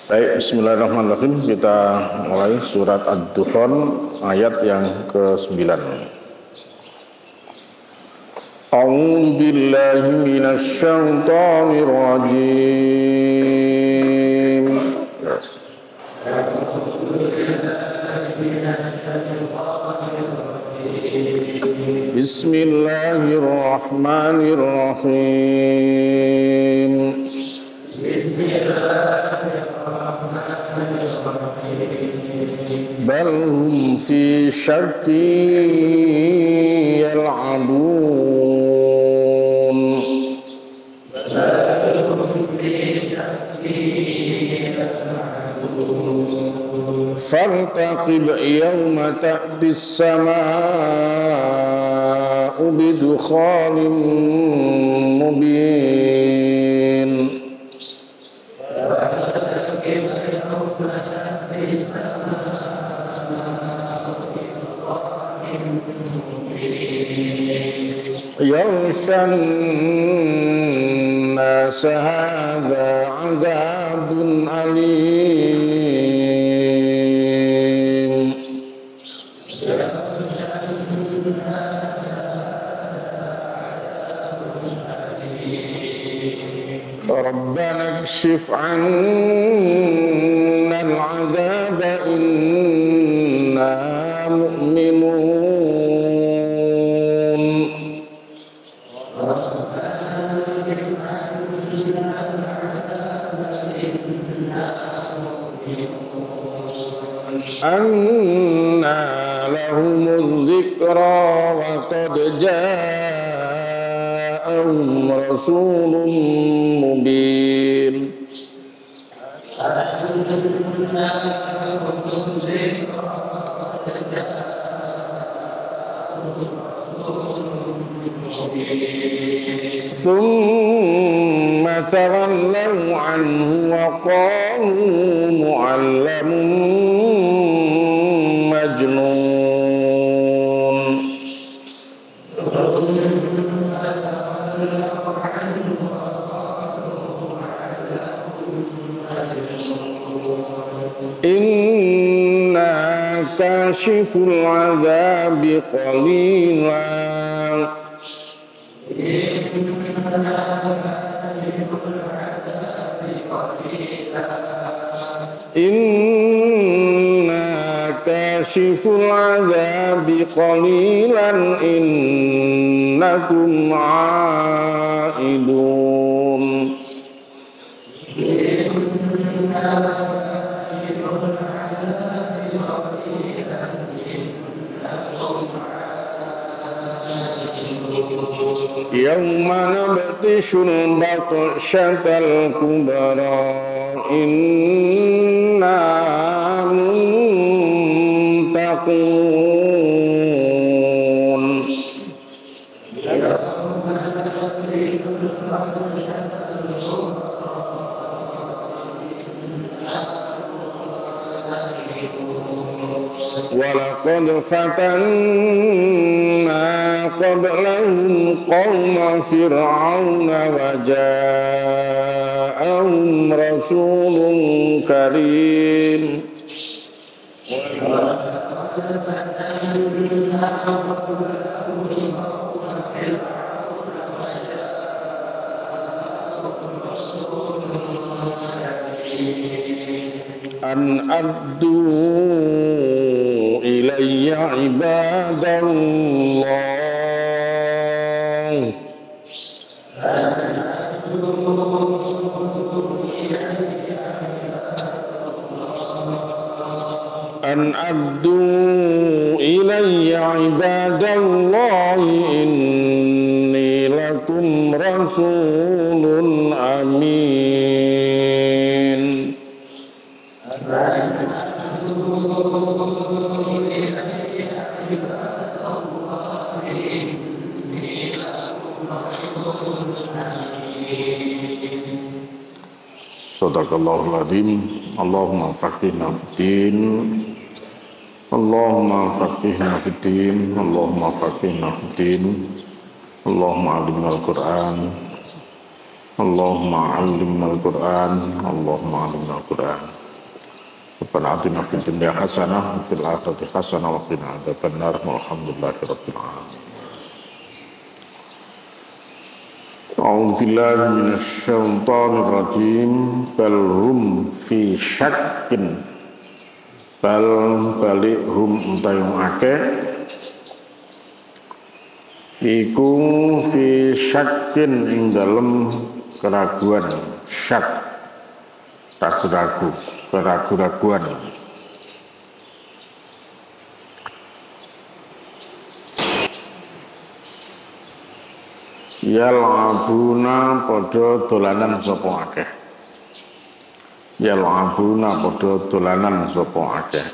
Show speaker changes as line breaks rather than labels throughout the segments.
Baik, bismillahirrahmanirrahim. Kita mulai surat Ad-Dukhan ayat yang ke-9. A'udzu billahi minasy syaithanir rajim. Bismillahirrahmanirrahim. Bal hum fi syakkin yal'abun. Fartaqib yawma ta'ti as-samaa'u bidukhanin mubin. Yaghshan nas hadza 'adzabun alim. Rabbana kshif 'anna al-'adzaba inna mu'minun. Anna lahumudz dzikra wa qad ja'ahum rasulun mubin. Thumma tawallaw anhu wa qalu mu'allamun majnun. Inna kashiful 'adzabi qalilan. Inna kashiful 'adzabi qalilan innakum 'aidun. Yawma nabtishul batshatal kubra inna muntaqimun. Walaqad fatanna qablahum qauma fir'auna wa ja'ahum rasulun karim. An addu ilayya ibadallah. An addu ilayya ibadallah inni lakum rasulun amin. Sadaqallahul adzim. Allahumma faqihna fid-din. Allahumma faqihna fid-din. Allahumma faqihna fid-din. Allahumma 'allimnal Qur'an. Allahumma 'allimnal Qur'an. Allahumma 'allimnal Qur'an. Rabbana atina fid dunya hasanah wa fil akhirati hasanah wa qina adzabannar. Walhamdulillahirabbil alamin. A'udzu billahi minasy syaithanir rajim. Bal hum fi syakkin. Bal balik hum utaing akeh iku fi syakkin ing dalem keraguan. Syak ragu-ragu, keraguan. Yal'abuna padha dolanan sapa akeh. Yal'abuna padha dolanan sapa akeh.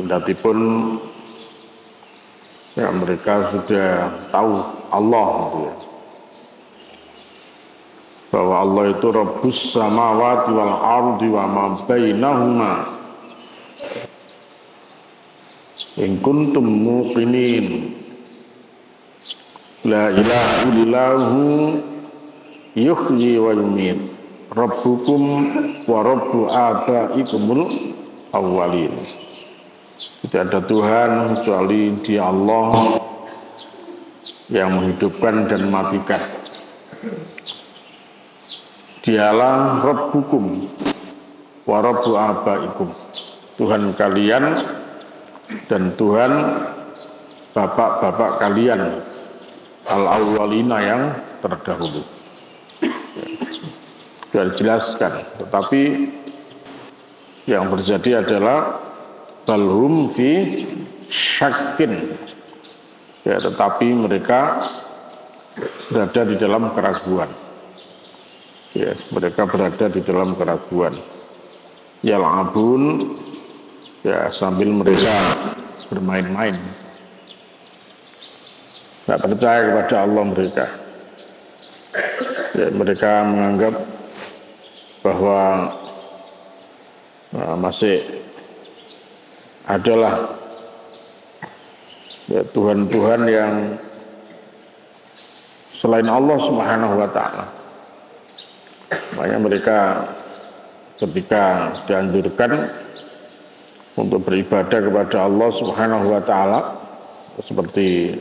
Kendatipun ya mereka sudah tahu Allah gitu ya. Bahwa Allah itu Rabbus samawati wal ardi wa ma bainahuma in kuntum muqinin la ilaha illahu yuhyi wa yumiit rabbukum wa rabbu abaikumul awwalin. Tidak ada Tuhan kecuali Dia Allah yang menghidupkan dan mematikan. Dialah Rabbukum wa Rabbu abaikum, Tuhan kalian dan Tuhan bapak-bapak kalian al-awwalina yang terdahulu. Sudah dijelaskan, tetapi yang terjadi adalah balhum fi syakkin ya, tetapi mereka berada di dalam keraguan ya, mereka berada di dalam keraguan. Yal'abun ya, sambil mereka bermain-main, tidak percaya kepada Allah mereka ya, mereka menganggap bahwa masih adalah ya, Tuhan-Tuhan yang selain Allah Subhanahu wa ta'ala. Makanya mereka ketika dianjurkan untuk beribadah kepada Allah Subhanahu wa ta'ala, seperti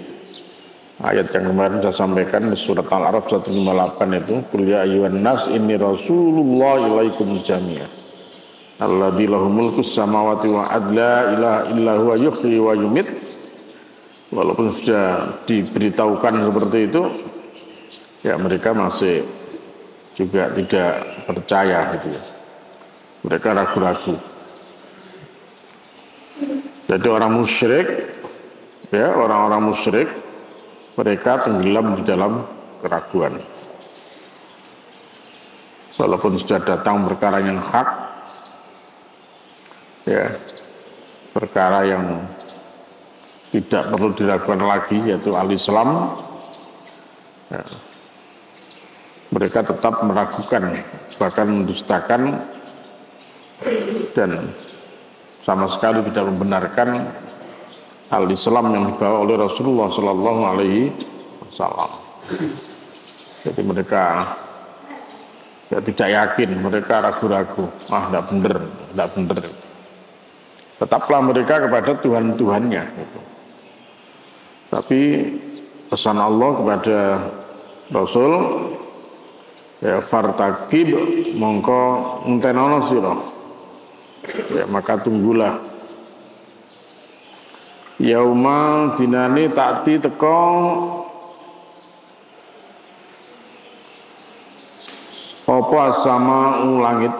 ayat yang kemarin saya sampaikan di surat Al-A'raf 158 itu, qul ya ayyuhan nas inni rasulullah ilaikum jami'an alladzi lahu mulkus samawati wa la ilaha illa huwa yuhyi wa yumiit. Walaupun sudah diberitahukan seperti itu ya, mereka masih juga tidak percaya gitu ya. Mereka ragu-ragu. Jadi orang musyrik ya, orang-orang musyrik mereka tenggelam di dalam keraguan. Walaupun sudah datang perkara yang hak ya, perkara yang tidak perlu diragukan lagi, yaitu al-Islam ya, mereka tetap meragukan, bahkan mendustakan dan sama sekali tidak membenarkan al-Islam yang dibawa oleh Rasulullah Sallallahu Alaihi Wasallam. Jadi mereka ya, tidak yakin, mereka ragu-ragu, tidak benar. Tetaplah mereka kepada Tuhan-Tuhannya gitu. Tapi pesan Allah kepada Rasul ya, fartakib mongko entenono sira ya, maka tunggulah yauma dinani takti teko apa sama langit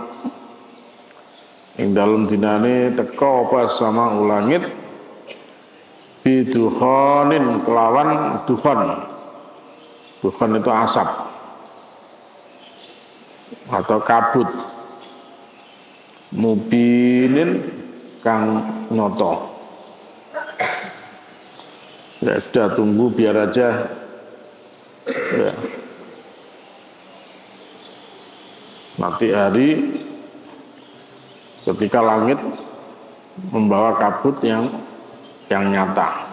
ing dalem dinane teko apa sama ulangit bidukhanin kelawan dukhan. Dukhan itu asap atau kabut, mubinin kang noto. Ya sudah, tunggu biar aja ya. Nanti hari ketika langit membawa kabut yang nyata.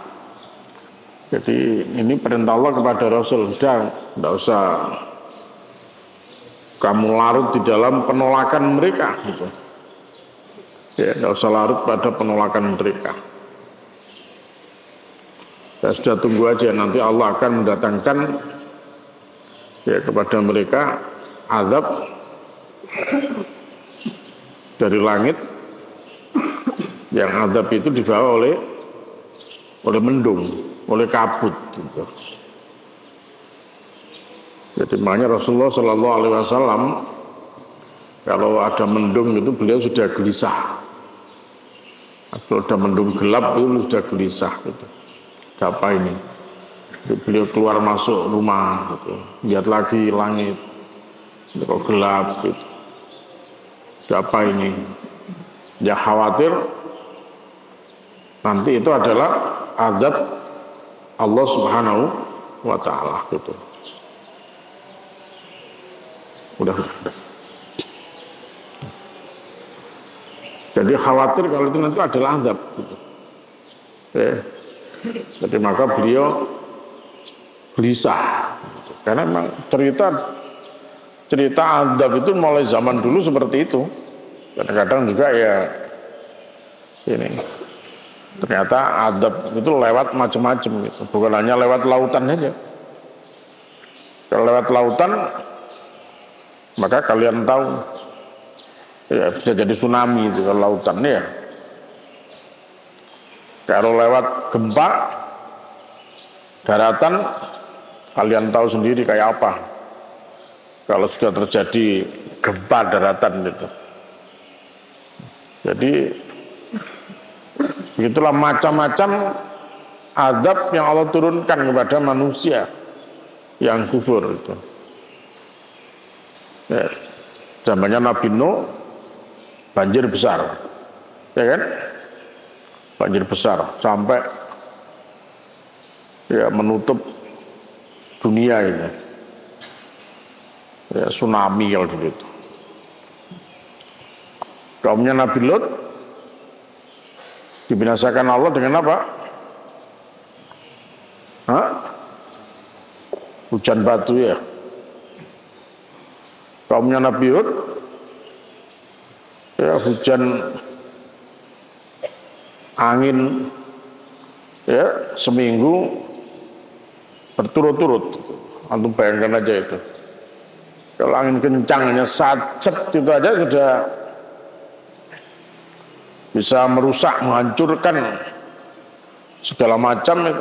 Jadi ini perintah Allah kepada Rasul, sudah tidak usah kamu larut di dalam penolakan mereka gitu. Ya, tidak usah larut pada penolakan mereka. Ya, sudah tunggu aja, nanti Allah akan mendatangkan ya kepada mereka azab dari langit, yang azab itu dibawa oleh mendung, oleh kabut gitu. Jadi makanya Rasulullah Shallallahu Alaihi Wasallam kalau ada mendung itu beliau sudah gelisah. Kalau ada mendung gelap itu sudah gelisah gitu. Ada apa ini? Jadi beliau keluar masuk rumah gitu. Lihat lagi langit, ini kok gelap gitu. Ada apa ini? Ya khawatir nanti itu adalah azab Allah Subhanahu wa Ta'ala gitu. Udah. Jadi khawatir kalau itu nanti adalah azab gitu. Jadi maka beliau gelisah gitu. Karena memang cerita azab itu mulai zaman dulu seperti itu. Kadang-kadang juga ya ini ternyata azab itu lewat macam-macam gitu. Bukan hanya lewat lautan saja. Kalau lewat lautan maka kalian tahu ya bisa jadi tsunami itu kalau lautan ya. Kalau lewat gempa daratan kalian tahu sendiri kayak apa. Kalau sudah terjadi gempa daratan itu. Jadi begitulah macam-macam azab yang Allah turunkan kepada manusia yang kufur itu. Ya, zamannya Nabi Nuh banjir besar, ya kan? Banjir besar sampai ya menutup dunia ini. Ya, tsunami kalau gitu. Kaumnya Nabi Lut dibinasakan Allah dengan apa? Hah? Hujan batu ya. Kaumnya Nabi Hud ya hujan angin ya seminggu berturut-turut. Antum bayangkan aja itu. Kalau angin kencangnya sacet itu aja sudah bisa merusak, menghancurkan segala macam.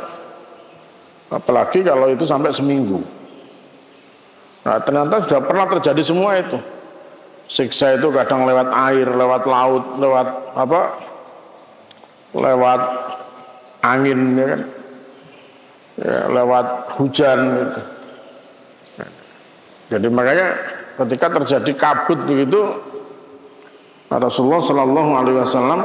Apalagi kalau itu sampai seminggu. Nah, ternyata sudah pernah terjadi semua itu. Siksa itu kadang lewat air, lewat laut, lewat apa? Lewat angin, ya kan? Ya, lewat hujan gitu. Jadi makanya ketika terjadi kabut begitu, Rasulullah Shallallahu Alaihi Wasallam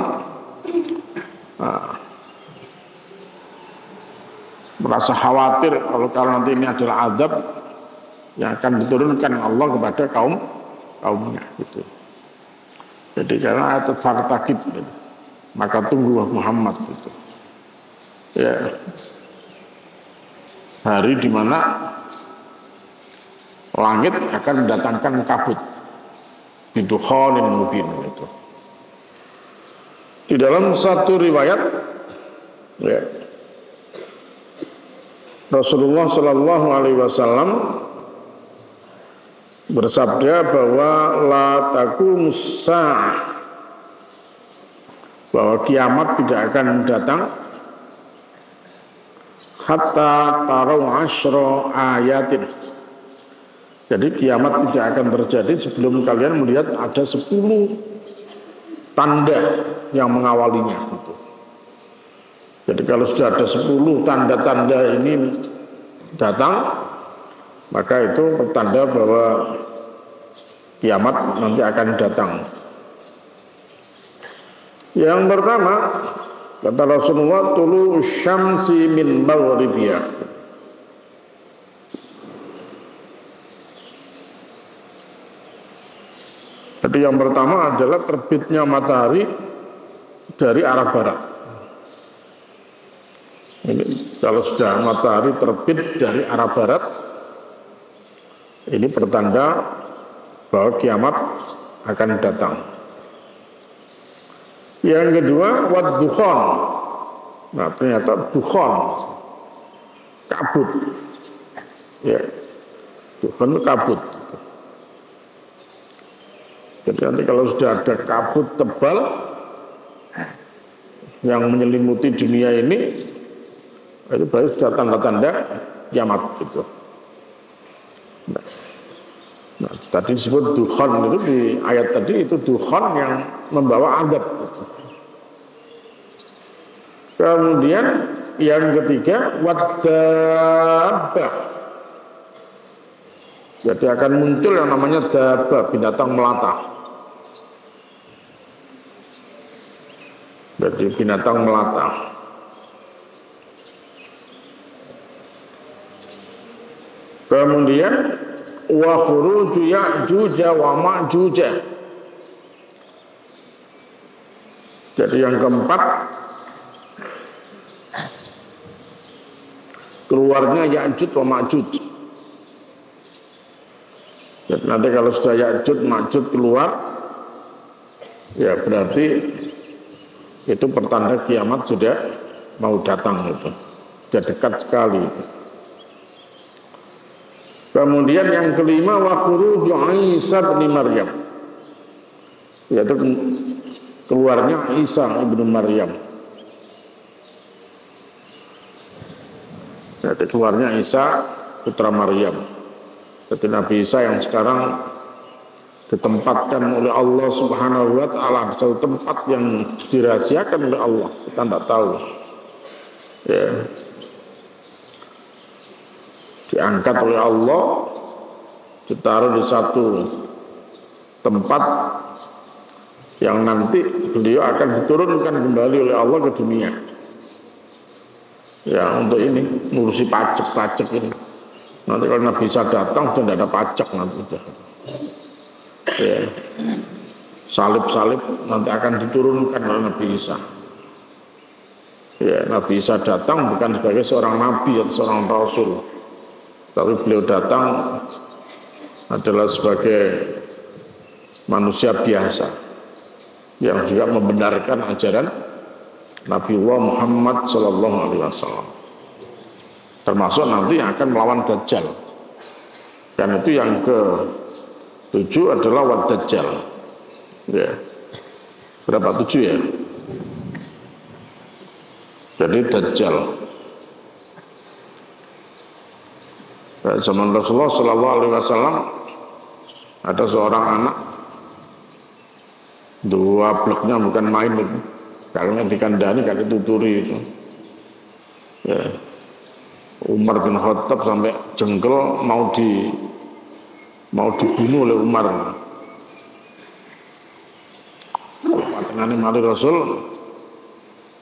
merasa khawatir kalau nanti ini adalah azab yang akan diturunkan Allah kepada kaumnya gitu. Jadi karena ada fartakib gitu. Maka tunggu Muhammad gitu. Ya. Hari di mana langit akan mendatangkan kabut. Itu khalin mubin gitu. Di dalam satu riwayat ya, Rasulullah Shallallahu Alaihi Wasallam bersabda bahwa la taqumus sa'ah, bahwa kiamat tidak akan datang hatta tarau asyra ayatin. Jadi kiamat tidak akan terjadi sebelum kalian melihat ada 10 tanda yang mengawalinya gitu. Jadi kalau sudah ada 10 tanda-tanda ini datang, maka itu pertanda bahwa kiamat nanti akan datang. Yang pertama, kata Rasulullah, tulu syamsi min maghribiha. Jadi yang pertama adalah terbitnya matahari dari arah barat. Ini Kalau sudah matahari terbit dari arah barat, ini pertanda bahwa kiamat akan datang. Yang kedua, wad-dukhan. Nah, ternyata dukhan, kabut. Ya, dukhan itu kabut. Jadi nanti kalau sudah ada kabut tebal yang menyelimuti dunia ini, itu baru sudah tanda-tanda kiamat gitu. Nah, tadi disebut dukhan itu di ayat tadi itu dukhan yang membawa adab gitu. Kemudian yang ketiga wad-dabbah. Jadi akan muncul yang namanya dabbah, binatang melata. Jadi binatang melata. Kemudian wa khuruju Ya'juj wa Ma'juj. Jadi yang keempat, keluarnya Ya'juj wa Ma'juj. Jadi nanti kalau sudah Ya'juj Ma'juj keluar, ya berarti itu pertanda kiamat sudah mau datang itu. Sudah dekat sekali itu. Kemudian yang kelima wa khuruju Isa bin Maryam, yaitu keluarnya Isa ibnu Maryam. Yaitu keluarnya Isa putra Maryam. Jadi Nabi Isa yang sekarang ditempatkan oleh Allah Subhanahu wa taala di satu tempat yang dirahasiakan oleh Allah, kita tidak tahu. Ya. Diangkat oleh Allah, ditaruh di satu tempat yang nanti beliau akan diturunkan kembali oleh Allah ke dunia. Ya, untuk ini ngurusi pajak-pajak ini. Nanti kalau Nabi Isa datang sudah tidak ada pajak nanti sudah. Ya. Salib-salib nanti akan diturunkan oleh Nabi Isa. Ya, Nabi Isa datang bukan sebagai seorang nabi atau seorang rasul, tapi beliau datang adalah sebagai manusia biasa yang juga membenarkan ajaran Nabiullah Muhammad SAW. Termasuk nanti yang akan melawan Dajjal. Dan itu yang ke-7 adalah Wad-Dajjal. Ya. Berapa 7 ya? Jadi Dajjal. Zaman Rasulullah SAW ada seorang anak, dua bloknya bukan main itu, kalau dikandani kan dituturi itu. Ya. Umar bin Khattab sampai jengkel mau dibunuh oleh Umar. Patengane mari Rasul,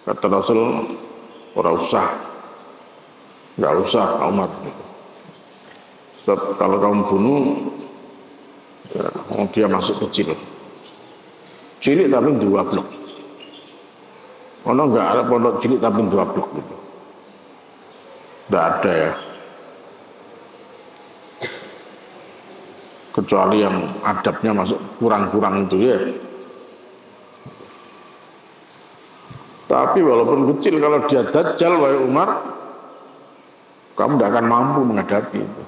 kata Rasul, ora usah, nggak usah Umar. Sebab kalau kamu bunuh, ya, dia masuk kecil, cilik tapi 2 blok. Ono nggak ada pondok cilik tapi 2 blok gitu. Nggak ada ya. Kecuali yang adabnya masuk kurang-kurang itu ya. Tapi walaupun kecil, kalau dia Dajjal, wahai Umar, kamu tidak akan mampu menghadapi itu.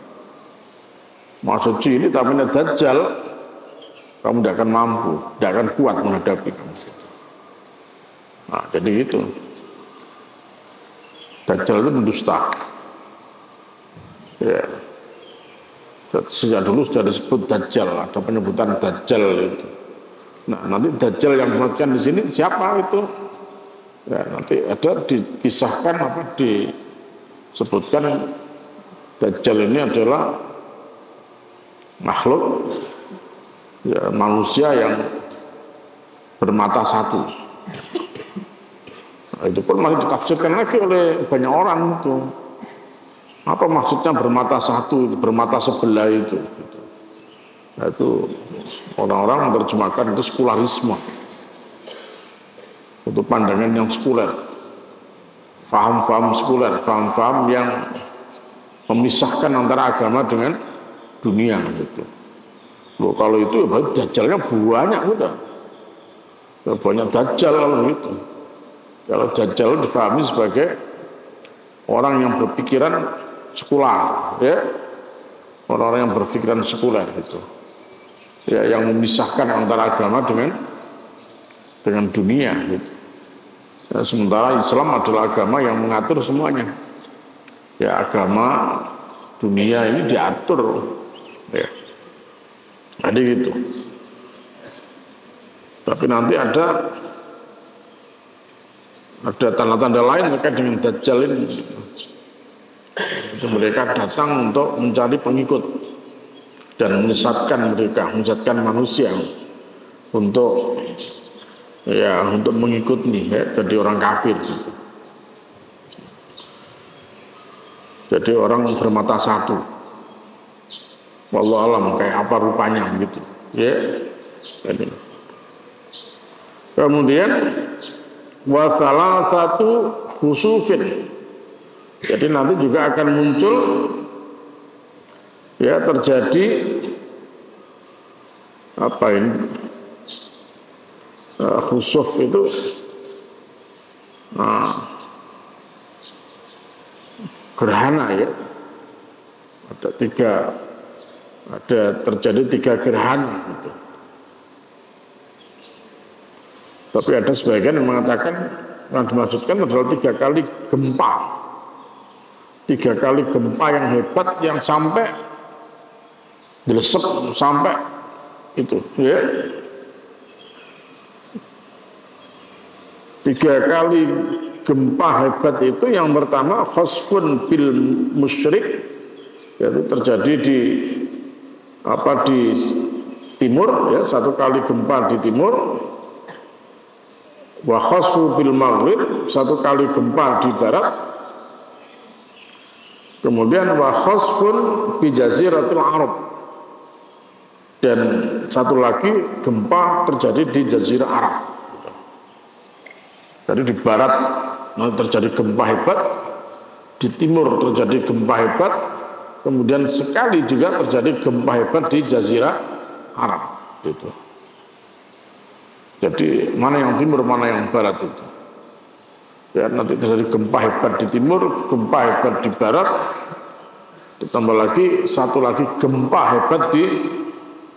Maksud cilik tapi Dajjal, kamu tidak akan mampu, tidak akan kuat menghadapi kamu. Nah, jadi itu. Dajjal itu pendusta. Ya. Sejak dulu sudah disebut Dajjal, ada penyebutan Dajjal itu. Nah, nanti Dajjal yang dimaksudkan di sini siapa itu? Ya, nanti ada dikisahkan apa disebutkan Dajjal ini adalah makhluk ya, manusia yang bermata satu. Nah, itu pun masih ditafsirkan lagi oleh banyak orang itu. Apa maksudnya bermata satu, bermata sebelah itu? Nah, itu orang-orang menerjemahkan itu sekularisme. Untuk pandangan yang sekuler. faham-faham sekuler, faham-faham yang memisahkan antara agama dengan dunia gitu. Loh, kalau itu ya dajjalnya banyak udah. Ya, banyak dajjal kalau gitu. Kalau dajjal difahami sebagai orang yang berpikiran sekular, ya. Orang-orang yang berpikiran sekuler gitu. Ya, yang memisahkan antara agama dengan dunia gitu. Ya, sementara Islam adalah agama yang mengatur semuanya. Ya, agama dunia ini diatur, ya. Jadi gitu. Tapi nanti ada tanda-tanda lain terkait dengan Dajjal ini. Itu mereka datang untuk mencari pengikut dan menyesatkan manusia untuk mengikut nih, ya, jadi orang kafir gitu. Jadi orang bermata satu. Wallahu alam kayak apa rupanya gitu. Ya. Jadi. Kemudian wasalah satu khusufin. Jadi nanti juga akan muncul, ya, terjadi apa ini? Khusuf itu gerhana, ya. Ada terjadi 3 gerhana gitu. Tapi ada sebagian yang mengatakan yang dimaksudkan adalah 3 kali gempa. 3 kali gempa yang hebat yang sampai dilesep sampai itu, ya. 3 kali gempa hebat itu, yang pertama khasfun bil musyrik, yaitu terjadi di timur, ya, 1 kali gempa di timur. Wa khasfu bil maghrib, 1 kali gempa di barat. Kemudian wa khasfun bi jaziratil arab, dan 1 lagi gempa terjadi di jazirah Arab. Jadi di barat terjadi gempa hebat, di timur terjadi gempa hebat, kemudian sekali juga terjadi gempa hebat di jazirah Arab gitu. Jadi mana yang timur, mana yang barat itu. Ya, nanti terjadi gempa hebat di timur, gempa hebat di barat, ditambah lagi 1 lagi gempa hebat di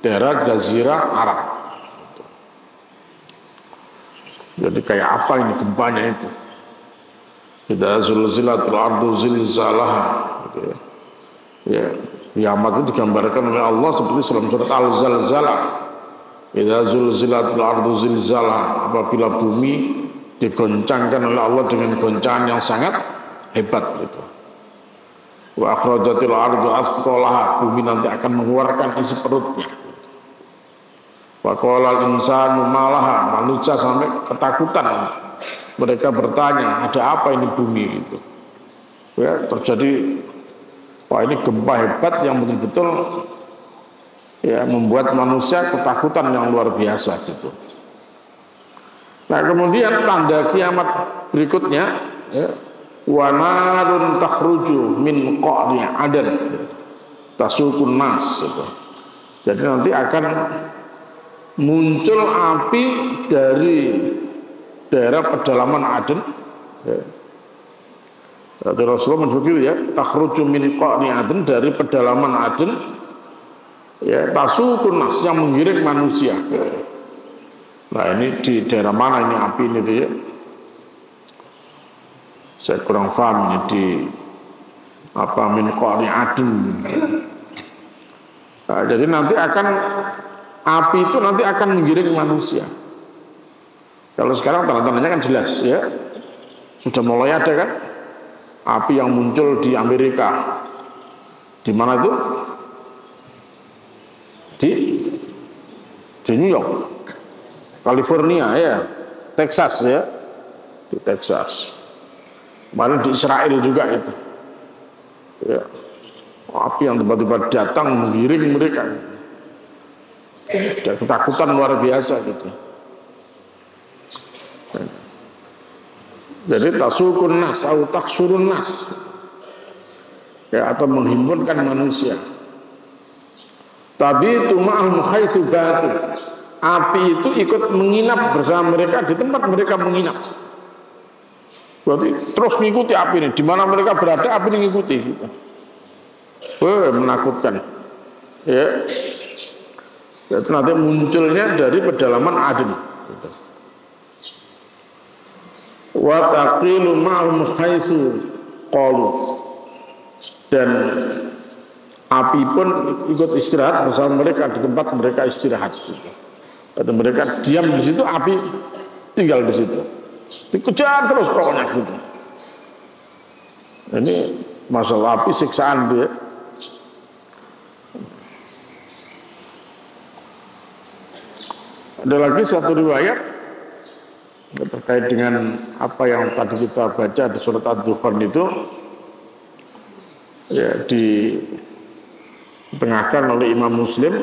daerah jazirah Arab. Jadi kayak apa ini gempanya itu? Idza zulzilatil ardu zilzalaha. Ya, kiamat itu digambarkan oleh Allah seperti dalam surat Al-Zalzalah. Idza zulzilatil ardu zilzalaha, apabila bumi digoncangkan oleh Allah dengan goncangan yang sangat hebat gitu. Wa akhrajatil ardu asqalaha, bumi nanti akan mengeluarkan isi perutnya. Wa qala insanu malaha, manusia sampai ketakutan. Mereka bertanya, ada apa ini bumi itu? Ya, terjadi, wah, ini gempa hebat yang betul-betul, ya, membuat manusia ketakutan yang luar biasa gitu. Nah, kemudian tanda kiamat berikutnya, ya, wa narun takhruju min qa'ri adan tasukun nas gitu. Jadi nanti akan muncul api dari daerah pedalaman Aden, ya. Rasulullah menyebut gitu, ya, takhruju min qa'ri Aden, dari pedalaman Aden, ya, tasukun nas, yang menggiring manusia. Nah, ini di daerah mana ini api ini tuh, ya? Saya kurang paham ini di apa min qa'ri Aden. Nah, jadi nanti api itu nanti akan menggiring manusia. Kalau sekarang tanda-tandanya kan jelas, ya, sudah mulai ada kan api yang muncul di Amerika. Di mana itu? Di New York, California, ya, Texas, ya, di Texas. Kemarin di Israel juga itu, ya, api yang tiba-tiba datang menggiring mereka. Dan ketakutan luar biasa gitu. Jadi tasukun nas atau taksurun nas, ya, atau menghimpunkan manusia. Tapi itu ma'hum haitsu batu. Api itu ikut menginap bersama mereka di tempat mereka menginap. Berarti terus mengikuti api ini. Di mana mereka berada, api ini mengikuti. Gitu. Menakutkan. Ya. Itu nanti munculnya dari pedalaman Aden. Gitu. Wa taqilu ma'hum haitsu qalu. Dan api pun ikut istirahat bersama mereka di tempat mereka istirahat. Gitu. Dan mereka diam di situ, api tinggal di situ. Dikejar terus pokoknya gitu. Ini masalah api siksaan dia. Ada lagi satu riwayat terkait dengan apa yang tadi kita baca di surat Ad-Dukhan itu, ya, ditengahkan oleh Imam Muslim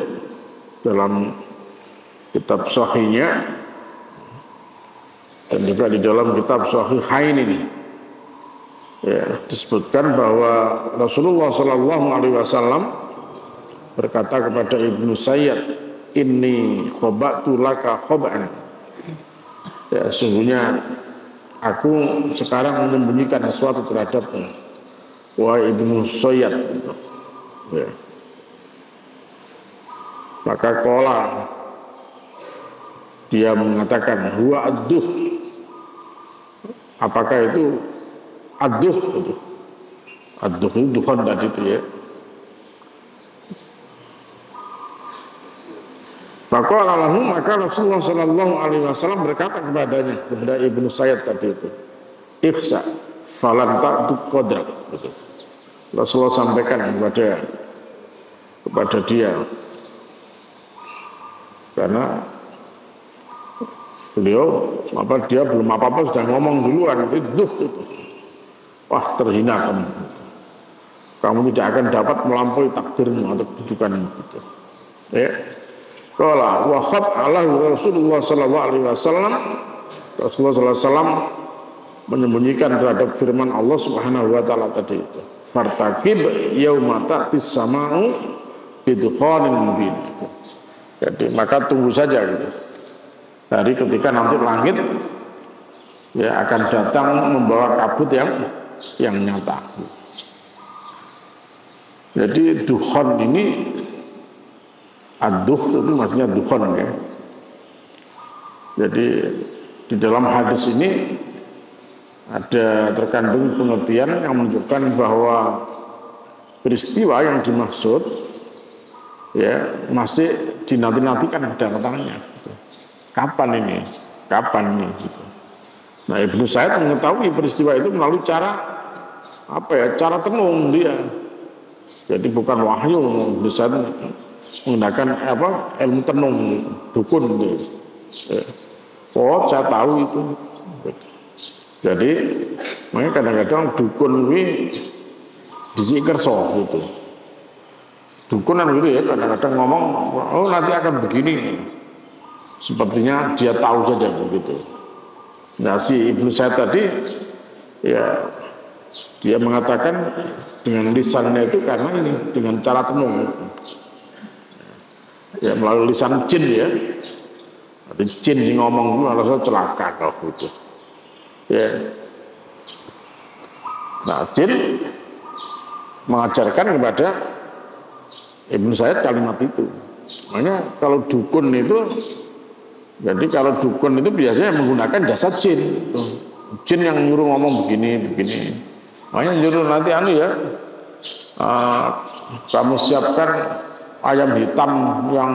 dalam kitab Sahihnya dan juga di dalam kitab Sahihain ini, ya, disebutkan bahwa Rasulullah SAW berkata kepada Ibnu Sayyad, inni khoba'tu laka khoba'an. Ya, sungguhnya aku sekarang menyembunyikan sesuatu terhadapmu, wahai Ibnu Sayyad. Ya. Maka qala, dia mengatakan huwa ad-duh. Apakah itu ad-duh? Ad-duh itu dukhan tadi itu, ya. Faqala lahu, maka Rasulullah sallallahu alaihi wasallam berkata kepadanya, kepada Ibnu Sayyad tadi itu, ikhsa falan ta'duk qadrak. Rasulullah sampaikan kepada dia, karena dia belum apa-apa sudah ngomong duluan, itu. Wah, terhina kamu. Kamu tidak akan dapat melampaui takdirmu atau kedudukanmu. Gitu. Ya. Qala wa khab alahu Rasulullah sallallahu alaihi wasallam. Rasulullah sallallahu alaihi wasallam menyembunyikan terhadap firman Allah Subhanahu wa taala tadi itu. Fartaqib yauma ta'tis sama'u bidukhanin mubin. Jadi maka tunggu saja gitu. Dari ketika nanti langit, ya, akan datang membawa kabut yang nyata. Jadi dukhan ini, ad-duh itu maksudnya dukhan, ya. Jadi di dalam hadis ini ada terkandung pengertian yang menunjukkan bahwa peristiwa yang dimaksud, ya, masih dinanti-nantikan kedatangannya. Kapan ini? Kapan ini? Gitu. Nah, Ibnu Sayyid mengetahui peristiwa itu melalui cara cara tenung dia. Jadi bukan wahyu, Ibnu Sayyid menggunakan ilmu tenung, dukun gitu. Oh, saya tahu itu. Jadi makanya kadang-kadang dukun ini disikerso gitu. Dukun kan gitu, ya, kadang-kadang ngomong, oh nanti akan begini. Sepertinya dia tahu saja begitu. Nah, si Ibnu Sayyid tadi, ya, dia mengatakan dengan lisannya itu karena ini dengan cara tenung, ya, melalui lisan jin, ya. Tapi jin yang ngomong itu harusnya celaka kalau gitu, ya. Nah, jin mengajarkan kepada Ibnu Sayyid kalimat itu. Makanya kalau dukun itu, jadi kalau dukun itu biasanya menggunakan jasa jin. Jin yang nyuruh ngomong begini. Makanya nyuruh nanti kamu siapkan ayam hitam yang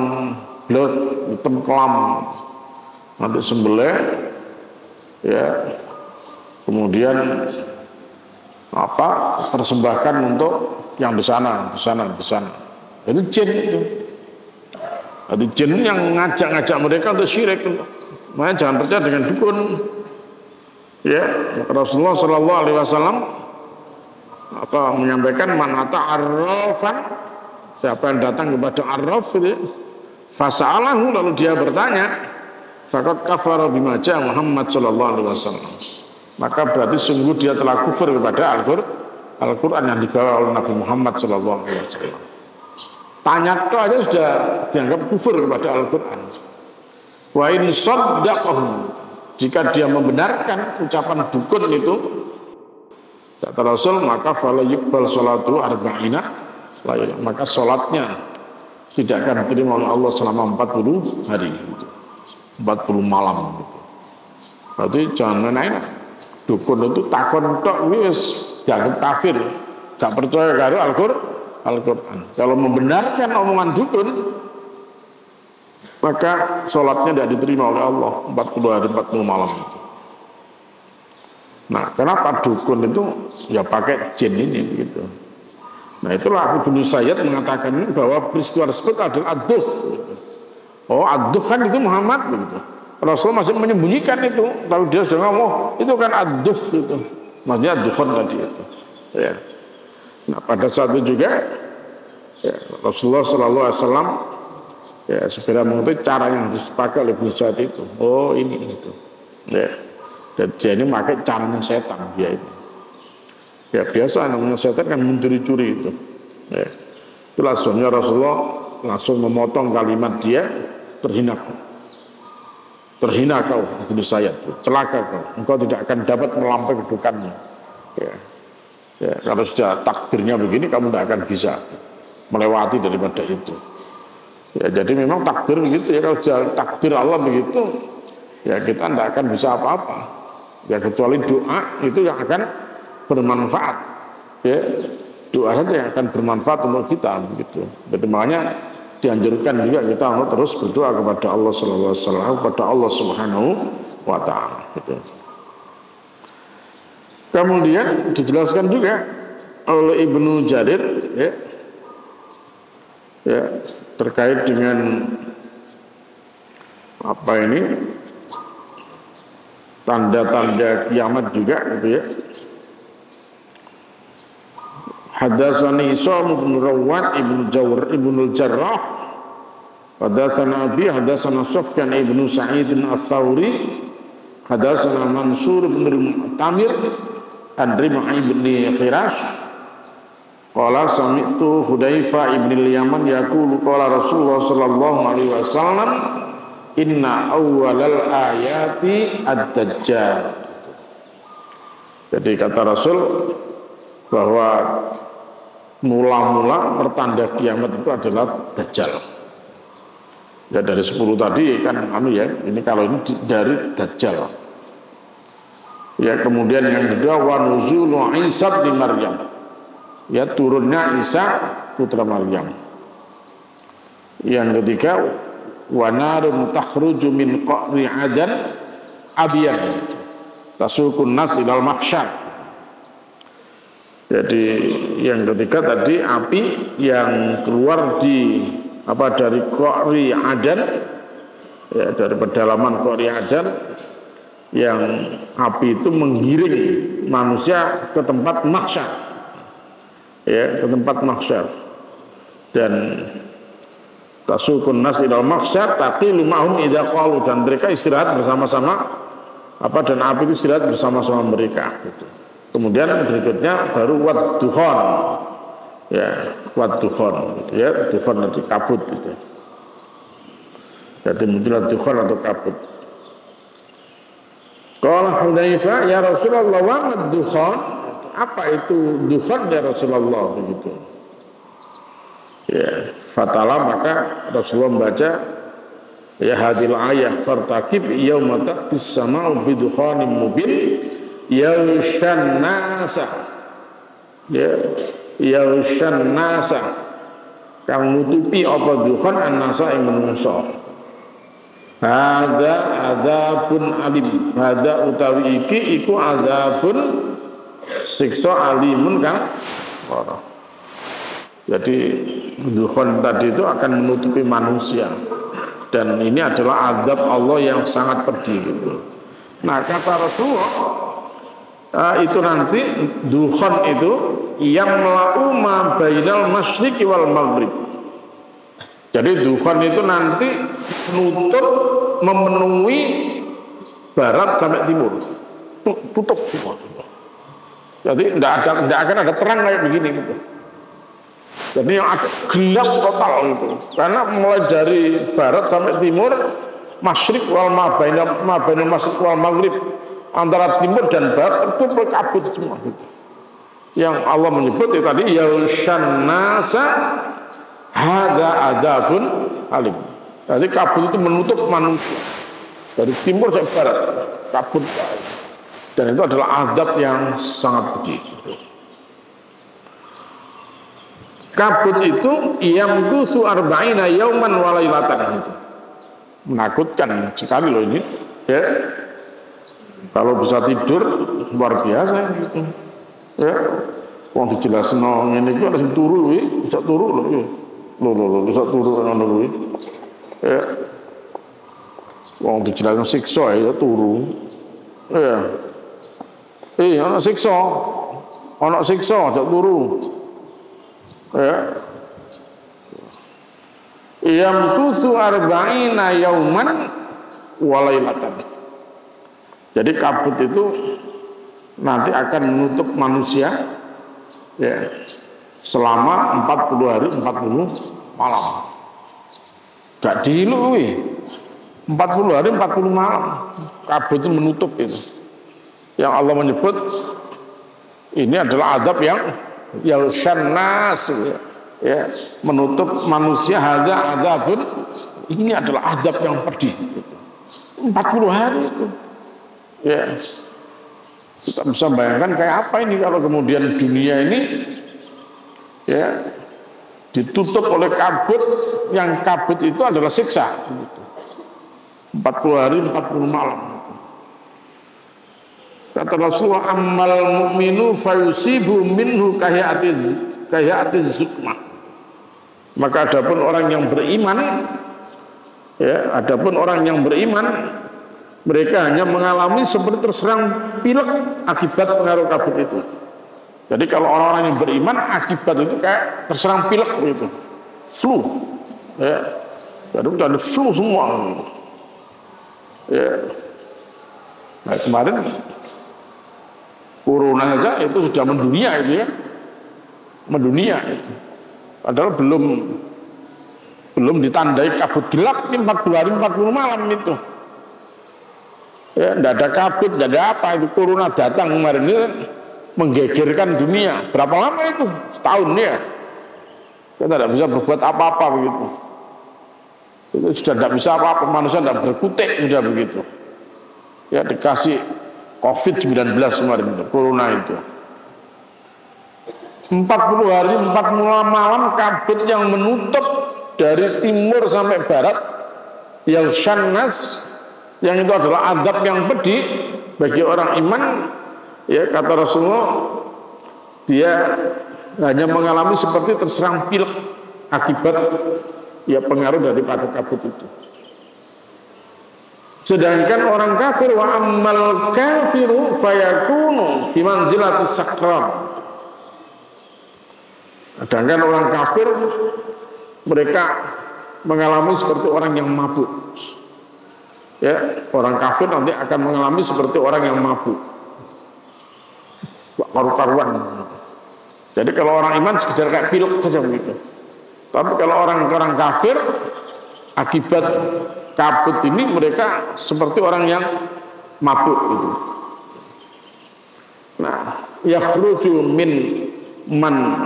blot, hitam kelam. Nanti sembelih, ya. Kemudian persembahkan untuk yang di sana. Itu jin itu. Jadi jin yang ngajak mereka untuk syirik. Makanya jangan percaya dengan dukun. Ya, Rasulullah sallallahu alaihi wasallam menyampaikan man ata arrafan, siapa yang datang kepada arraf itu, fasa'alahu, lalu dia bertanya, faqad kafara bima ja'a Muhammad sallallahu alaihi wasallam. maka berarti sungguh dia telah kufur kepada Al-Quran yang dibawa oleh Nabi Muhammad SAW. Tanya toh aja sudah dianggap kufur kepada Al-Quran. Wa in saddaqahum, jika dia membenarkan ucapan dukun itu, kata Rasul, maka fala yuqbal salatu arba'ina layla, maka salatnya tidak akan diterima oleh Allah selama 40 hari gitu. 40 malam gitu. Berarti jangan main dukun itu takon tok wis dianggap kafir, gak percaya karo Al-Quran. Kalau membenarkan omongan dukun, maka sholatnya tidak diterima oleh Allah 40 hari 40 malam itu. Nah, kenapa dukun itu ya pakai jin ini gitu. Nah, itulah Ibnu Sayyid mengatakan bahwa peristiwa tersebut adalah ad-dukh gitu. Oh, ad-dukh kan itu Muhammad begitu. Rasul masih menyembunyikan itu. Kalau dia sudah ngomong, itu kan ad-dukh itu. Maksudnya ad-dukhon tadi itu. Ya. Nah, pada saat itu juga ya, Rasulullah SAW ya segera mengetahui cara yang harus dipakai oleh Ibnu Sayyid itu. Oh, ini itu. Ya. Dan dia ini pakai caranya setan dia ini. Ya biasa namanya setan kan mencuri-curi itu. Ya. Itulah sebabnya Rasulullah langsung memotong kalimat dia, terhina kau Ibnu Sayyid, celaka kau, engkau tidak akan dapat melampaui kedudukannya. Ya. Ya, kalau sudah takdirnya begini, kamu tidak akan bisa melewati daripada itu. Ya, jadi memang takdir begitu ya, kalau sudah takdir Allah begitu, ya kita tidak akan bisa apa-apa. Ya kecuali doa itu yang akan bermanfaat. Ya, doa saja yang akan bermanfaat untuk kita begitu. Jadi makanya dianjurkan juga kita untuk terus berdoa kepada Allah Sallallahu Alaihi Wasallam, kepada Allah Subhanahu Wa Taala. Gitu. Kemudian dijelaskan juga oleh Ibnu Jarir ya, terkait dengan apa ini tanda-tanda kiamat juga gitu ya. Hadatsani Isam bin Rawat ibnu Jarrah, hadatsana Abi, hadatsana Sufyan ibnu Sa'id as-Sauri, hadatsana Mansur bin Mu'tamir Ad-Rimai bin Khirash, qala sami'tu Hudzaifah ibn al-Yaman yaqulu qala Rasulullah sallallahu alaihi wasallam inna awwalal ayati ad-dajjal. Jadi kata Rasul bahwa mula-mula pertanda kiamat itu adalah Dajjal. Ya dari 10 tadi kan ya, ini kalau ini dari Dajjal. Ya kemudian yang kedua wa nuzulu Isa bin Maryam. Ya turunnya Isa putra Maryam. Yang ketiga wa narun takhruju min qa'ri adan abiyan tasukun nas ilal mahsyar. Jadi yang ketiga tadi api yang keluar dari qa'ri adan, ya dari pedalaman qa'ri adan, yang api itu menggiring manusia ke tempat mahsyar, ya ke tempat mahsyar, dan tasukun nas ilal mahsyar taqilu ma'hum idza qalu, dan mereka istirahat bersama-sama dan api itu istirahat bersama-sama mereka gitu. Kemudian berikutnya baru wad-dukhon, ya wad-dukhon gitu ya, dukhon nanti kabut itu. Jadi muncullah dukhon atau kabut. Qala Hudzaifah ya Rasulullah wa mad-dukhon, apa itu dukhon ya Rasulullah begitu. Ya, fatala maka Rasulullah membaca ya hadil ayah fartaqib yauma ta'tis sama'u bidukhanin mubin yaushan nasa, ya yaushan nasa kang nutupi apa dukhan an-nasa ing manungsa. Hada adzabun alim, hada utawi iki iku adzabun siksa alimun kang ora. Jadi dukhan tadi itu akan menutupi manusia, dan ini adalah azab Allah yang sangat pedih gitu. Nah kata Rasulullah itu nanti dukhan itu yang melau ma bainal masyriqi wal maghrib. Jadi dukhan itu nanti menutup, memenuhi barat sampai timur. tutup semua. Jadi tidak akan ada terang kayak begini gitu. Jadi yang agak gelap total gitu. Karena mulai dari barat sampai timur, masyriq wal mabainal masyriq wal maghrib, antara timur dan barat tertutup kabut semua gitu. Yang Allah menyebut itu tadi yaushan nasa hada adabun alim. Jadi kabut itu menutup manusia dari timur sampai barat, kabut. Dan itu adalah adab yang sangat pedih gitu. Kabut itu yamkusu arba'ina yauman wa lailatan itu. Menakutkan sekali loh ini, ya. Kalau bisa tidur luar biasa gitu. Ya. Wong dijelasin ngene iki ana sing turu bisa turu lho. Lho bisa turu ngono kuwi. Ya. Wong dijelasin siksa ya turu. Ya. Ana siksa. Ana siksa aja turu. Ya. Yamkusu arba'ina yauman wa lailatan. Jadi kabut itu nanti akan menutup manusia ya selama 40 hari 40 malam. Gak dihilu 40 hari 40 malam kabut itu menutup itu. Yang Allah menyebut ini adalah adab yang yalshannas ya, menutup manusia hada adabun, ini adalah adab yang pedih gitu. 40 hari itu ya, kita bisa bayangkan kayak apa ini kalau kemudian dunia ini ya ditutup oleh kabut, yang kabut itu adalah siksa gitu. 40 hari 40 malam. Kata Rasulullah, ammal mu'minu fayusibu minhu kahiyati zukmah. Maka adapun orang yang beriman, ya, adapun orang yang beriman, mereka hanya mengalami seperti terserang pilek akibat pengaruh kabut itu. Jadi kalau orang-orang yang beriman, akibat itu kayak terserang pilek begitu, flu, ya, jadi ada flu semua. Ya. Nah kemarin corona saja itu sudah mendunia itu ya, mendunia itu. Padahal belum ditandai kabut gelap ini 40 hari 40 malam itu. Ya, tidak ada kabut, tidak ada apa itu. Corona datang kemarin ini menggegerkan dunia. Berapa lama itu? Setahun ya. Kita tidak bisa berbuat apa-apa begitu. Itu sudah tidak bisa apa-apa, manusia tidak berkutik sudah begitu. Ya dikasih COVID-19 kemarin itu, corona itu. 40 hari 40 malam kabut yang menutup dari timur sampai barat, yang syannas, yang itu adalah adab yang pedih bagi orang iman. Ya kata Rasulullah, dia hanya mengalami seperti terserang pilek akibat ya pengaruh daripada kabut itu. Sedangkan orang kafir, wa ammal kafiru fayakunu bimanzilati sakram. Sedangkan orang kafir, mereka mengalami seperti orang yang mabuk. Ya, orang kafir nanti akan mengalami seperti orang yang mabuk. Karu-karuan. Jadi kalau orang iman sekedar kayak pilek saja begitu. Tapi kalau orang kafir, akibat kabut ini mereka seperti orang yang mabuk itu. Nah, yakhruju min man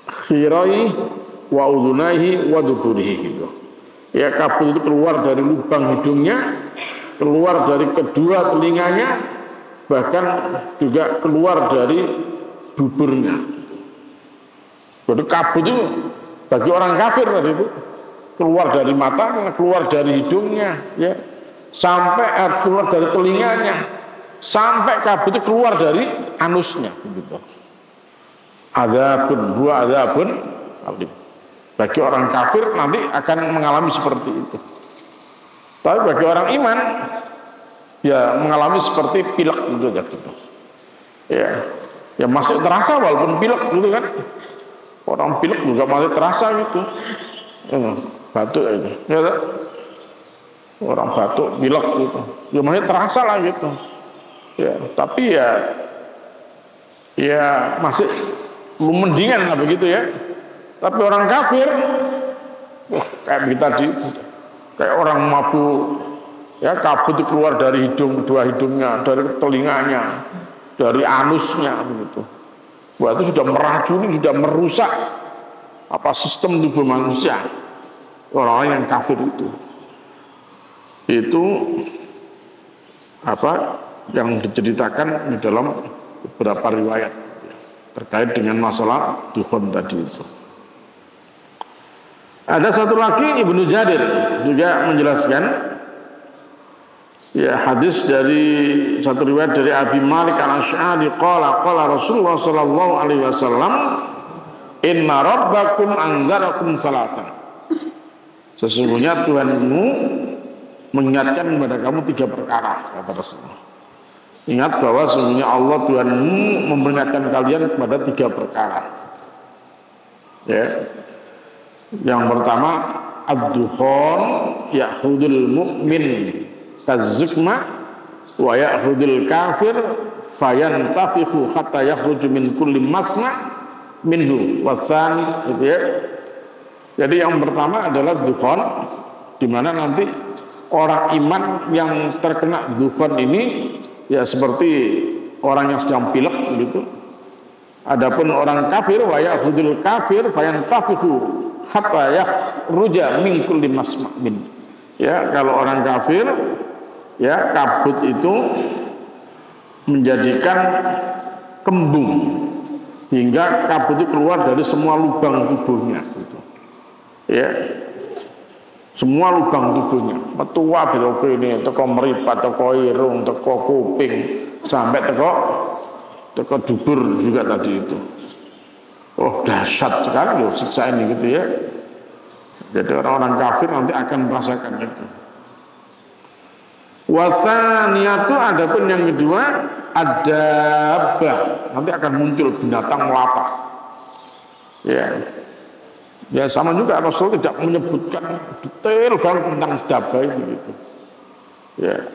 khirai wa udhunaihi wa duburihi gitu. Ya kabut itu keluar dari lubang hidungnya, keluar dari kedua telinganya, bahkan juga keluar dari duburnya. Jadi kabut itu bagi orang kafir tadi itu keluar dari matanya, keluar dari hidungnya, ya, sampai keluar dari telinganya, sampai kabut itu keluar dari anusnya. Gitu. Adzabun alim. Bagi orang kafir nanti akan mengalami seperti itu. Tapi bagi orang iman, ya mengalami seperti pilek gitu. Ya masih terasa walaupun pilek gitu kan. Orang pilek juga masih terasa gitu. Batuk itu, ya, orang batuk pilek gitu. Ya masih terasa lah gitu. Ya, tapi ya masih mendingan lah begitu ya. Tapi orang kafir, kayak begitu tadi, kayak orang mabuk, ya kabut itu keluar dari dua hidungnya, dari telinganya, dari anusnya begitu. Wah, itu sudah meracuni, sudah merusak apa sistem tubuh manusia. Orang-orang yang kafir itu apa yang diceritakan di dalam beberapa riwayat terkait dengan masalah dukhon tadi itu. Ada satu lagi Ibnu Jarir juga menjelaskan ya hadis dari satu riwayat dari Abi Malik Al-Asy'ari qala Rasulullah sallallahu alaihi wasallam inna rabbakum anzarakum salasan. Sesungguhnya Tuhanmu mengingatkan kepada kamu 3 perkara, kata Rasulullah. Ingat bahwa sesungguhnya Allah Tuhanmu memperingatkan kalian kepada 3 perkara. Ya. Yang pertama, ad-dukhon ya'khudul mu'min kaz-zukma wa ya'khudul kafir fayantafikhu hatta yakhruju min kulli masma' minhu wasani, gitu ya. Jadi yang pertama adalah dukhon, di mana nanti orang iman yang terkena dukhon ini ya seperti orang yang sedang pilek gitu. Adapun orang kafir wa ya'khudul kafir fayantafikhu hatta yakhruja min kulli masma'min. Ya, kalau orang kafir ya kabut itu menjadikan kembung hingga kabut itu keluar dari semua lubang tubuhnya gitu. Ya. Semua lubang tubuhnya, metua gitu ini, teko meripat, teko irung, teko kuping, sampai teko dubur juga tadi itu. Oh, dahsyat sekali loh siksa ini gitu ya. Jadi orang-orang kafir nanti akan merasakan itu. Wasaniyatu, adapun yang kedua adabah, nanti akan muncul binatang melata. Ya sama juga Rasul tidak menyebutkan detail banget tentang dabah ini gitu. Ya,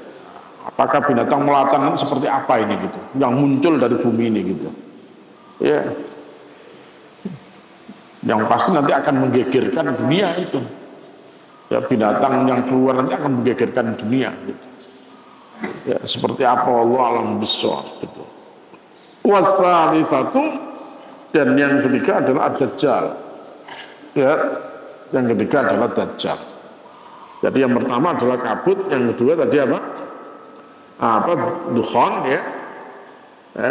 apakah binatang melata nanti seperti apa ini gitu, yang muncul dari bumi ini gitu. Ya. Yang pasti nanti akan menggegerkan dunia itu. Ya, binatang yang keluar nanti akan menggegerkan dunia gitu. Ya, seperti apa Allah alam besar gitu. Wasalisatu, dan yang ketiga adalah ad-dajjal. Ya, yang ketiga adalah dajjal. Jadi yang pertama adalah kabut, yang kedua tadi apa? Dukhon ya.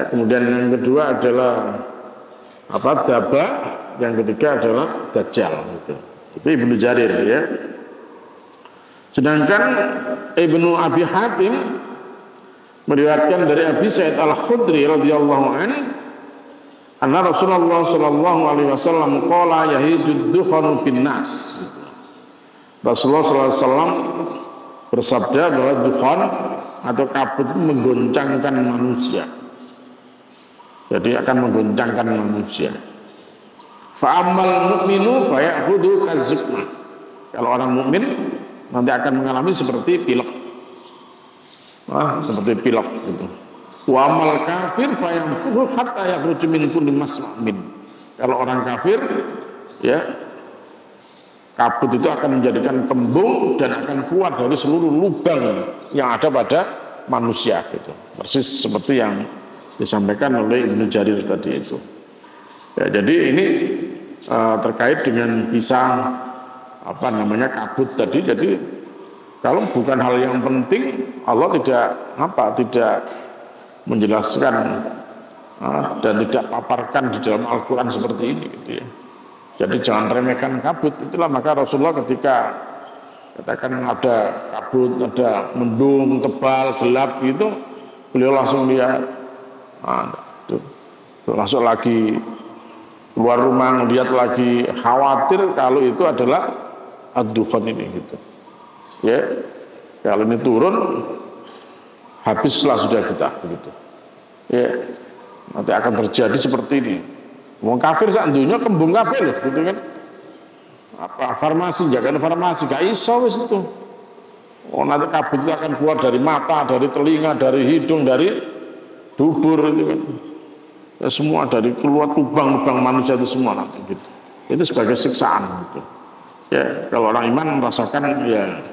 Kemudian yang kedua adalah dabah. Yang ketiga adalah dajjal gitu. Itu Ibnu Jarir ya. Sedangkan Ibnu Abi Hatim meriwayatkan dari Abi Sa'id Al-Khudri radhiyallahu anhu, anna Rasulullah sallallahu alaihi wasallam qala yahijud dukhanu bin nas. Rasulullah sallallahu alaihi wasallam bersabda bahwa dukhan atau kabut itu menggoncangkan manusia. Jadi akan menggoncangkan manusia. Fa'amal mu'minu fayakhudhu kazukma. Kalau orang mukmin nanti akan mengalami seperti pilek. Seperti pilek gitu. Wa amal kafir fayanfuhu hatta yakhruju min kulli masma'min. Kalau orang kafir ya kabut itu akan menjadikan kembung dan akan keluar dari seluruh lubang yang ada pada manusia gitu. Persis seperti yang disampaikan oleh Ibnu Jarir tadi itu. Ya, jadi ini terkait dengan kisah kabut tadi. Jadi kalau bukan hal yang penting, Allah tidak menjelaskan dan tidak paparkan di dalam Al-Quran seperti ini gitu ya. Jadi jangan remehkan kabut. Itulah maka Rasulullah ketika katakan ada kabut, ada mendung tebal gelap gitu, beliau langsung lihat, langsung lagi keluar rumah lihat lagi, khawatir kalau itu adalah ad-dukhan ini gitu. Ya, kalau ini turun habislah sudah kita begitu. Ya, nanti akan terjadi seperti ini. Wong kafir sak dunya kembung kabeh lho gitu kan. Apa farmasi, jagain farmasi gak iso wis itu. Oh, nanti kabut itu akan keluar dari mata, dari telinga, dari hidung, dari dubur itu kan. Ya, semua dari keluar lubang-lubang manusia itu semua nanti gitu. Itu sebagai siksaan gitu. Ya, kalau orang iman merasakan ya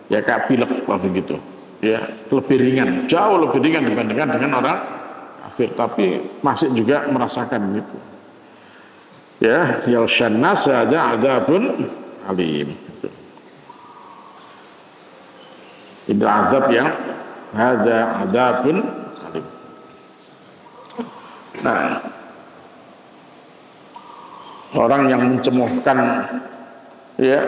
kayak pilek begitu. Ya, lebih ringan, jauh lebih ringan dibandingkan dengan orang kafir, tapi masih juga merasakan gitu. Ya, yaushan nas ada adzabun alim. Gitu. Ini azab yang ada adzabun alim. Nah, orang yang mencemohkan ya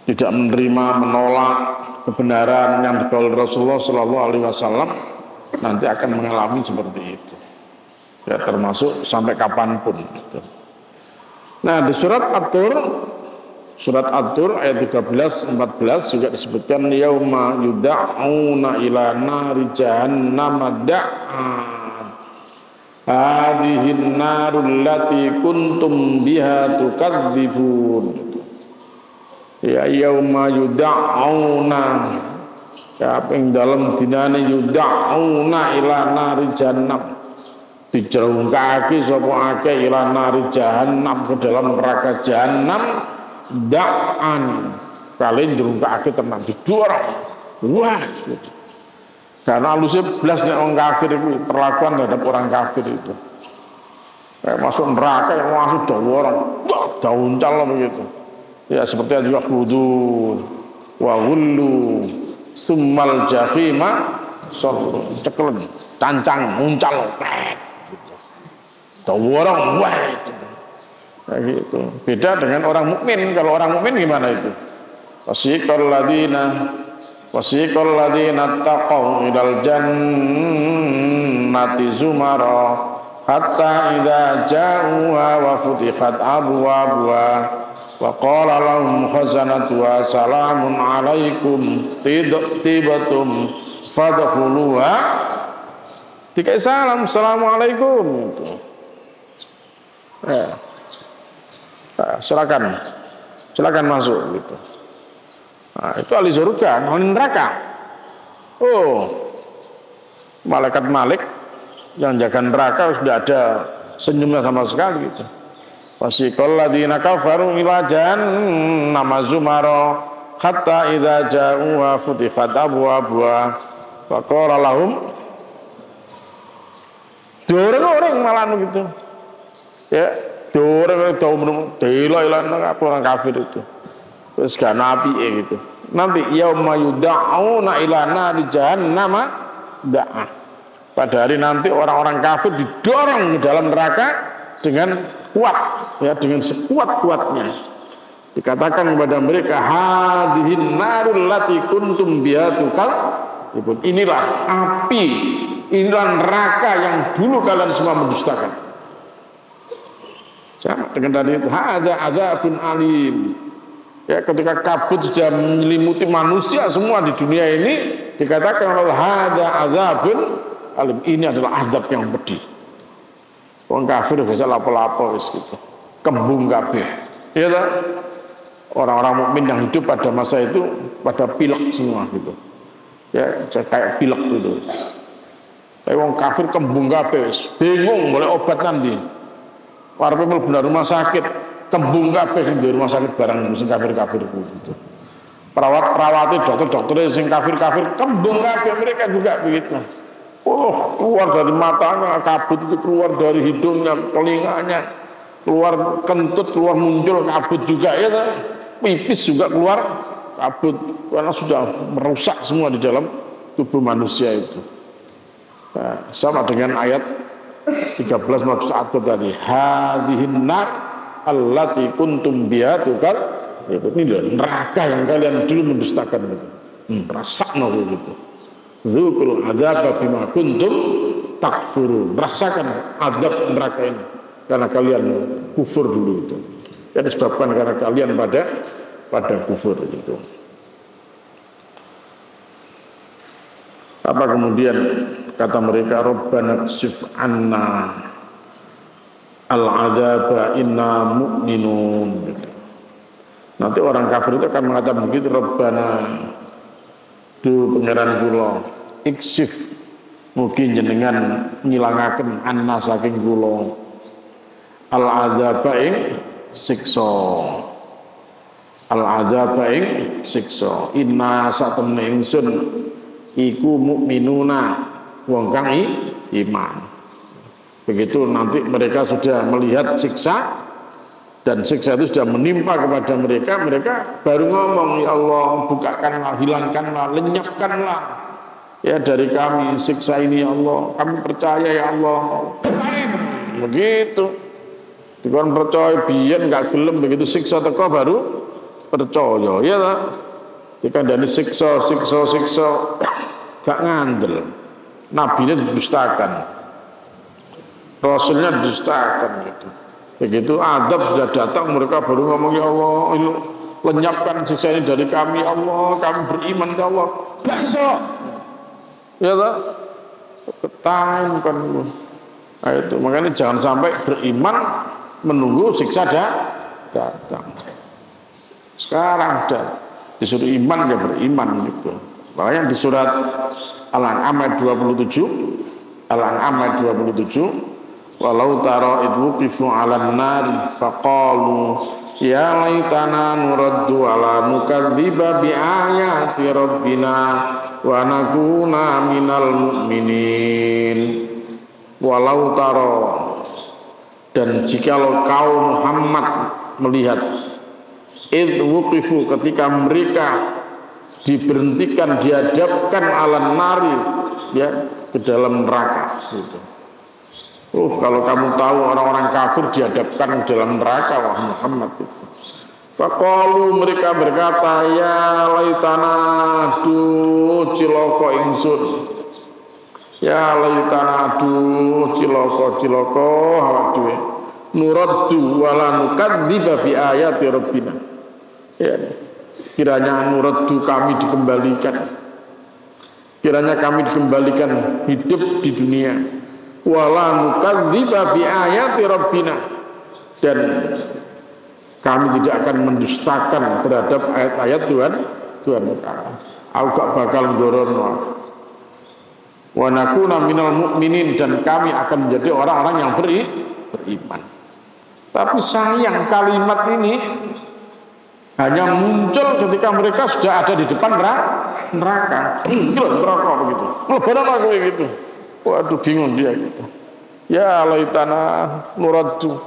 tidak menerima, menolak kebenaran yang dibawa Rasulullah Shallallahu Alaihi Wasallam nanti akan mengalami seperti itu. Ya, termasuk sampai kapanpun. Gitu. Nah, di surat At-Tur ayat 13-14 juga disebutkan yauma yud'auna ila nari jahannam da'an hadhihin narul lati kuntum biha tukadzibun. Ya yauma yud'auna ya ping dalem dinane yud'auna ila nari jahannam dijerungkake sapa akeh ila nari jahannam ke dalam neraka jahannam da'an kalian jerungkake tenan didorong wah gitu. Karena alusnya belas nek wong kafir itu perlakuan terhadap orang kafir itu kayak masuk neraka yang masuk dorong dauncal begitu. Ya seperti juga khudu wa ghullu summal jahima sallu ceklen cancang muncal gitu. Dorong wah gitu. Nah, gitu. Beda dengan orang mukmin. Kalau orang mukmin gimana itu? Wasiqal ladina taqaw ilal jannati zumara hatta idza ja'uha wa futihat abwabuha wa qala lahum khazanatuha salamun alaikum tibatum fadkhuluha dikai salam assalamualaikum gitu. Silakan masuk gitu. Nah, itu ahli surga, ahli neraka. Oh, malaikat Malik yang jaga neraka sudah ada senyumnya sama sekali gitu. Wasiqal ladzina kafaru ila jahannam zumara hatta idza ja'uha futihat abwabuha wa qala lahum dorong malah gitu. Ya, dorong delo-elan orang kafir itu. Terus gak nabi gitu. Nanti yauma yud'auna ila nari jahannam da'a. Pada hari nanti orang-orang kafir didorong ke dalam neraka dengan kuat, ya dengan sekuat-kuatnya. Dikatakan kepada mereka hadhihin narul lati kuntum biha tukadzibun. Inilah api, inilah neraka yang dulu kalian semua mendustakan. Sama dengan tadi itu hadza adzabun alim. Ya, ketika kabut sudah menyelimuti manusia semua di dunia ini, dikatakan oleh hadza adzabun alim. Ini adalah azab yang pedih. Wong kafir bisa lapo-lapo wis gitu. Kembung kabeh. Ya kan? Orang-orang mukmin yang hidup pada masa itu pada pilek semua gitu. Ya, kayak pilek gitu. Tapi wong kafir kembung kabeh wis. Bingung boleh obat nanti. Warepe mlebu rumah sakit, kembung kabeh sing di rumah sakit barang sing kafir-kafir gitu. Perawat-perawate, dokter-dokter sing kafir-kafir kembung kabeh mereka juga begitu. Oh, keluar dari matanya, kabut itu keluar dari hidungnya, telinganya, keluar kentut, keluar muncul kabut juga ya, pipis juga keluar kabut karena sudah merusak semua di dalam tubuh manusia itu. Nah, sama dengan ayat 13 maksud tadi, hadhihin nar allati kuntum biha tukadzibun. Ini neraka yang kalian dulu mendustakan gitu. Rasakno gitu. Dzukul adzab bima kuntum takfurun. Rasakan azab neraka ini karena kalian kufur dulu itu. Dan disebabkan karena kalian pada kufur itu. Apa kemudian kata mereka Rabbana ksif anna al-adzaba inna mu'minun gitu. Nanti orang kafir itu akan mengatakan begitu, Rabbana du pangeran kula iksif Mugi jenengan ngilangaken anna saking kula al adzaba ing siksa. Al adzaba ing siksa. Inna satemene ingsun iku mukminuna wong kang iman. Begitu nanti mereka sudah melihat siksa dan siksa itu sudah menimpa kepada mereka, mereka baru ngomong, ya Allah bukakanlah, hilangkanlah, lenyapkanlah ya dari kami siksa ini ya Allah, kami percaya ya Allah. Begitu dikon percaya biyen gak gelem, begitu siksa teko baru percaya ya tak. Dikandani siksa gak ngandel, nabinya didustakan, rasulnya didustakan gitu. Begitu adab sudah datang mereka baru ngomong ya Allah lenyapkan siksa ini dari kami ya Allah, kami beriman ya Allah. Gak iso ya tak ketahuan kan. Nah, itu makanya jangan sampai beriman menunggu siksa datang. Sekarang sudah disuruh iman ya beriman gitu. Makanya di surat Al-An'am ayat 27, Al-An'am ayat 27, walau tara idh wuqifu 'alan nari faqalu ya laitana nuraddu ala nukadziba bi ayati rabbina wa nakuna minal mu'minin. Walau tara, dan jikalau kaum Muhammad melihat idh wuqifu, ketika mereka diberhentikan, dihadapkan alan nari ya ke dalam neraka gitu. Kalau kamu tahu orang-orang kafir dihadapkan ke dalam neraka, wah Muhammad itu. Faqalu, mereka berkata ya laitana, duh ciloko ingsun. Ya laitana, duh ciloko hawadue. Nuraddu wala nukadziba bi ayati rabbina. Ya, kiranya nuraddu, kami dikembalikan, kiranya kami dikembalikan hidup di dunia, wala nukadziba bi ayati rabbina, dan kami tidak akan mendustakan terhadap ayat-ayat Tuhan kami. Aku gak bakal ngorono. Wa nakuna minal mu'minin, dan kami akan menjadi orang-orang yang beriman. Tapi sayang kalimat ini hanya muncul ketika mereka sudah ada di depan neraka. Neraka begitu. Lebaran aku gitu. Waduh bingung dia gitu. Ya laitana nuraddu,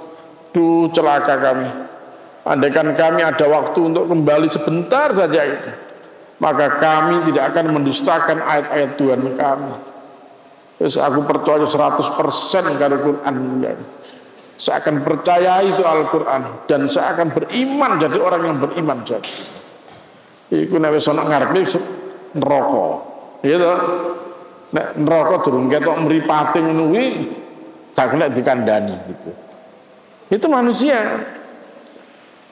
duh celaka kami. Andaikan kami ada waktu untuk kembali sebentar saja itu, maka kami tidak akan mendustakan ayat-ayat Tuhan kami. Terus aku percaya 100% kepada Quran. Saya akan percaya itu Al-Quran, dan saya akan beriman jadi orang yang beriman jadi. Iku nek wis ana ngarepe neraka. Gitu. Nek neraka durung ketok mripate ngono kuwi gak kena dikandani gitu. Itu manusia.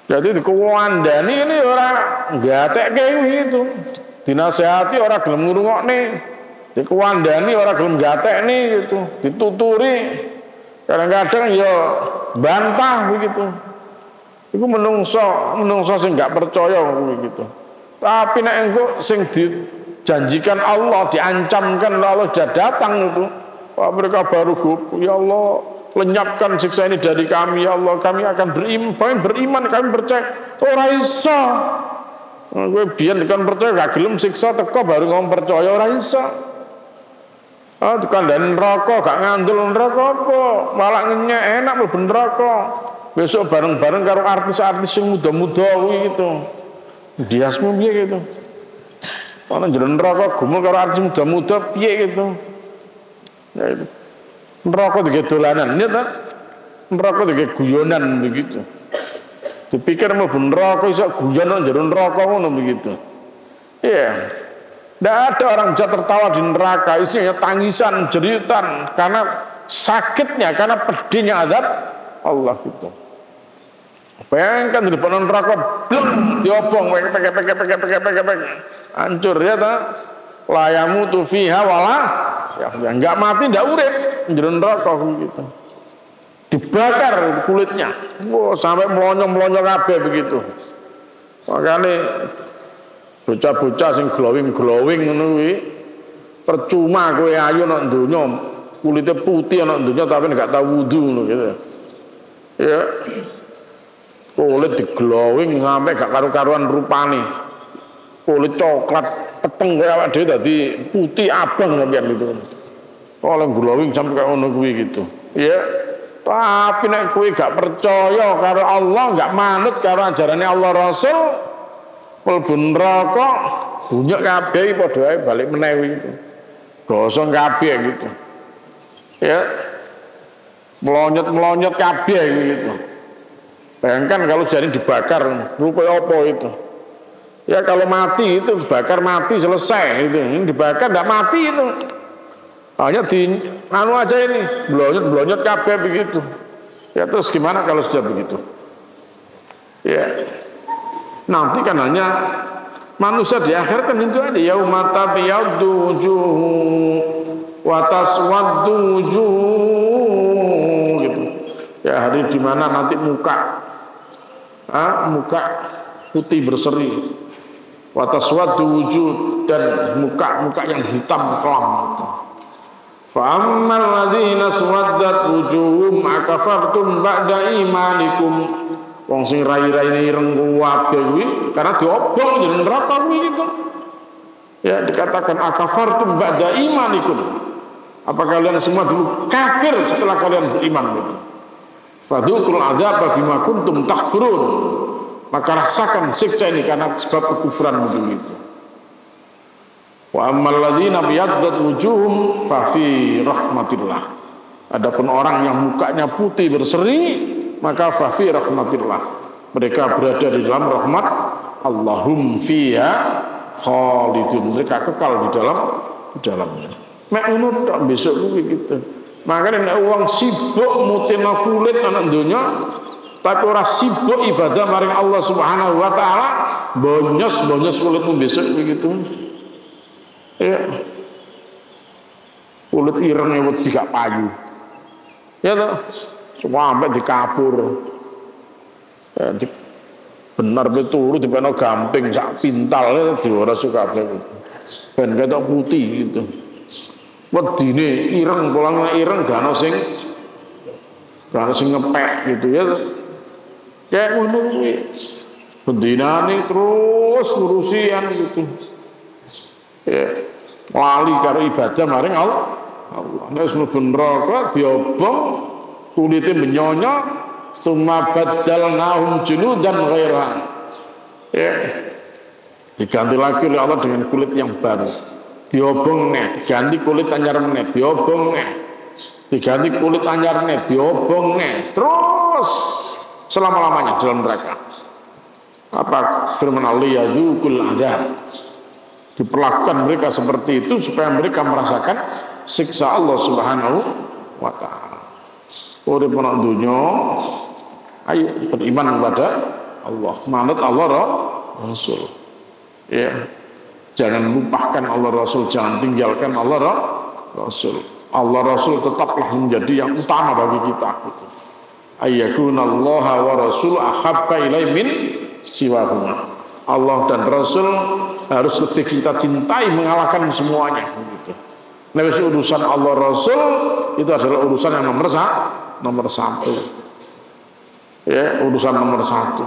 Jadi dikandani ini ora gatekke gitu. Dinasehati ora gelem ngrungokne. Dikandani ora gelem gatekne gitu. Dituturi. Kadang-kadang ya bantah begitu. Iku menungso sing gak percaya begitu. Tapi nek engko sing dijanjikan Allah, diancamkan Allah sudah datang itu, wah mereka baru ya Allah lenyapkan siksa ini dari kami ya Allah, kami akan beriman, kami percaya. Ora iso. Kowe biyen kan percaya gak gelem siksa teko baru ngomong percaya, ora iso. Dikandani neraka, gak ngandel neraka apa? Malah ngenyek enak mlebu neraka. Besok bareng-bareng karo artis-artis yang muda-muda kuwi gitu. Diasmu piye gitu. Ana jero neraka gumul karo artis muda-muda piye gitu. Ya itu. Neraka dige dolanan, ya ta? Neraka dige guyonan begitu. Dipikir mlebu neraka iso guyon nang jero neraka ngono begitu. Iya. Tidak ada orang bisa tertawa di neraka, isinya tangisan, jeritan, karena sakitnya, karena pedihnya azab Allah itu. Bayangkan di depan neraka, blum, diobong, pek, hancur ya tak? Layamu tu fiha wala, ya nggak mati, nggak urip, di neraka begitu. Dibakar kulitnya, sampai melonyo kabeh begitu. Makanya bocah-bocah sing glowing ngono kuwi Percuma kowe ayu nang donya, kulitnya putih nang donya tapi enggak tahu wudu gitu. Ya. Kulit diglowing sampai gak karu-karuan rupane. Kulit coklat peteng kowe awake dhewe dadi putih abang sampeyan gitu. Oleh glowing sampai kayak ngono kuwi gitu. Ya. Tapi nek kowe gak percaya karo Allah, gak manut karo ajarane Allah Rasul, mlebu neraka, bunyek kabeh padha ae balik meneh gitu. Gosong kabeh gitu. Ya. Melonyot-melonyot kabeh gitu. Bayangkan kalau jadi dibakar, rupanya apa itu? Ya kalau mati itu dibakar mati selesai itu. Ini dibakar enggak mati itu. Hanya di anu aja ini, blonyot kabeh begitu. Ya terus gimana kalau sudah begitu? Ya. Nanti kan hanya manusia di akhirat kan itu ada yauma tabyaddu wujuhu wa taswaddu wujuh gitu. Ya hari di mana nanti muka putih berseri, wa taswaddu wujuh dan muka yang hitam kelam gitu. Fa ammal ladzina suwaddat wujuhum akafartum ba'da imanikum. Wong sing rai-raine ireng kabeh kuwi karena diobong jadi neraka kuwi gitu. Ya dikatakan akafartum ba'da imanikum. Apa kalian semua dulu kafir setelah kalian beriman gitu. Fadzuqul adzaba bima kuntum takfurun. Maka rasakan siksa ini karena sebab kekufuran itu. Wa ammal ladzina biyaddat wujuhum fa fi rahmatillah. Adapun orang yang mukanya putih berseri, maka fa fi rahmatillah. Mereka berada di dalam rahmat Allahum fiha khalidun. Mereka kekal di dalamnya. Mek ngono tok besok kuwi gitu. Makane nek wong sibuk mutina kulit anak donya tapi ora sibuk ibadah maring Allah Subhanahu wa taala, bonyos kulitmu besok begitu. Ya. Kulit ireng wedi gak payu. Ya toh, sampai dikapur. Ya, benar betul dipeno gamping sak pintal itu ora suka kabeh. Ben ketok putih gitu. Wedine ireng pulang ireng gak ono sing ngepek gitu ya. Kayak ngono kuwi. Bendinane terus ngurusian gitu. Ya, lali karo ibadah maring Allah. Nek wis mlebu neraka diobong kulite menyonyo summa baddalnahum juludan ghaira. Ya. Diganti lagi oleh Allah dengan kulit yang baru. Diobong neh, diganti kulit anyar meneh, diobong neh. Diganti kulit anyar meneh, diobong neh. Terus selama-lamanya dalam neraka. Apa firman Allah yadzukul adzab. Diperlakukan mereka seperti itu supaya mereka merasakan siksa Allah Subhanahu wa taala. Urip nang dunya ayo beriman kepada Allah, manut Allah Rasul. Ya. Jangan lupakan Allah Rasul, jangan tinggalkan Allah Rasul. Allah Rasul tetaplah menjadi yang utama bagi kita gitu. Ayyakunallaha wa rasul ahabba ilai min siwahuma. Allah dan Rasul harus lebih kita cintai mengalahkan semuanya gitu. Nah, urusan Allah Rasul itu adalah urusan yang nomor satu. Ya, urusan nomor satu.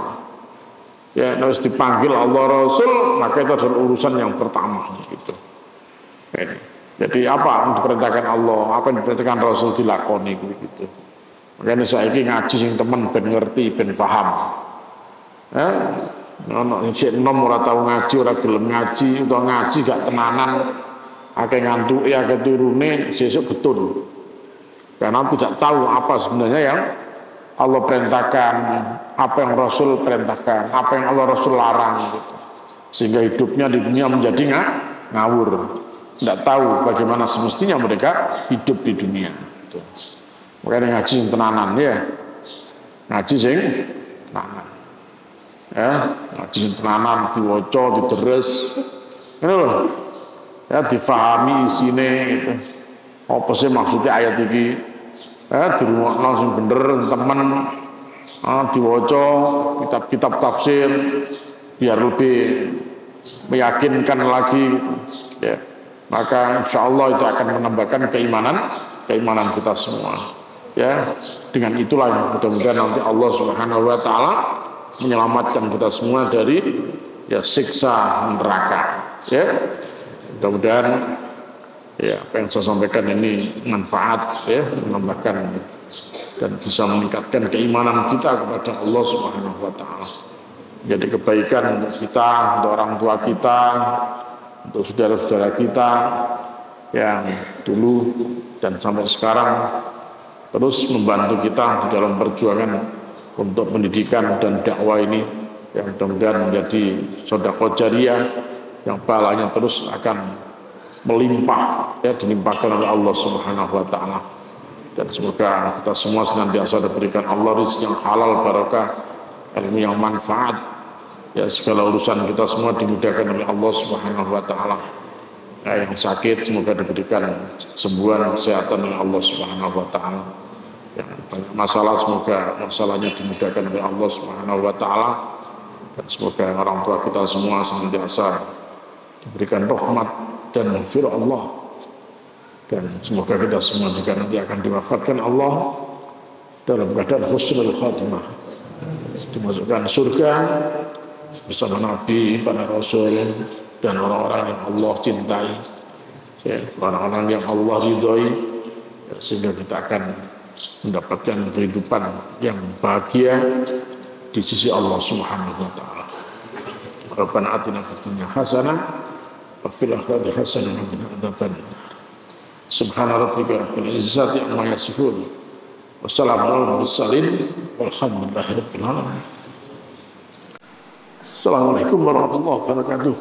Ya, harus dipanggil Allah Rasul, maka itu adalah urusan yang pertama gitu. Jadi apa yang diperintahkan Allah, apa yang diperintahkan Rasul dilakoni gitu. Makanya saya ini ngaji sing temen ben ngerti, ben paham. Ono sing nom ora tau ngaji, ora gelem ngaji, utawa ngaji gak tenanan, akeh ngantuke, akeh turune, sesuk getun. Karena tidak tahu apa sebenarnya yang Allah perintahkan, apa yang Rasul perintahkan, apa yang Allah Rasul larang gitu. Sehingga hidupnya di dunia menjadi ngawur. Tidak tahu bagaimana semestinya mereka hidup di dunia gitu. Makanya ngaji sing tenanan ya. Ngaji sing tenanan. Ya, ngaji sing tenanan diwaca, diteres. Ngono lho. Ya difahami isine gitu. Apa sih maksudnya ayat iki? Dirungokno sing bener temen, diwaca kitab-kitab tafsir biar lebih meyakinkan lagi ya. maka insya Allah itu akan menambahkan keimanan kita semua. Ya, dengan itulah mudah-mudahan nanti Allah Subhanahu wa taala menyelamatkan kita semua dari ya siksa neraka. Ya, mudah-mudahan ya apa yang saya sampaikan ini manfaat, ya, menambahkan dan bisa meningkatkan keimanan kita kepada Allah Subhanahu wa taala. Jadi kebaikan untuk kita, untuk orang tua kita, untuk saudara-saudara kita yang dulu dan sampai sekarang terus membantu kita di dalam perjuangan untuk pendidikan dan dakwah ini, yang mudah-mudahan menjadi sedekah jariyah yang pahalanya terus akan melimpah, ya, dilimpahkan oleh Allah Subhanahu wa taala. Dan semoga kita semua senantiasa diberikan Allah rezeki yang halal, barokah, ilmu yang manfaat, ya, segala urusan kita semua dimudahkan oleh Allah Subhanahu wa taala. Ya, yang sakit semoga diberikan kesembuhan, kesehatan oleh Allah Subhanahu wa taala. Yang banyak masalah semoga masalahnya dimudahkan oleh Allah Subhanahu wa taala. Dan semoga orang tua kita semua senantiasa diberikan rahmat dan maghfirah Allah. Dan semoga kita semua juga nanti akan diwafatkan Allah dalam keadaan husnul khatimah, dimasukkan surga bersama Nabi, para Rasul, dan orang-orang yang Allah cintai, ya, orang-orang yang Allah ridhoi, ya, sehingga kita akan mendapatkan kehidupan yang bahagia di sisi Allah Subhanahu wa taala. Rabbana atina fid dunya hasanah wa fil akhirati hasanah wa qina adzabannar. Subhana rabbika rabbil izzati amma yasifun. Wassalamu alal mursalin walhamdulillahi rabbil alamin. Assalamualaikum warahmatullahi wabarakatuh.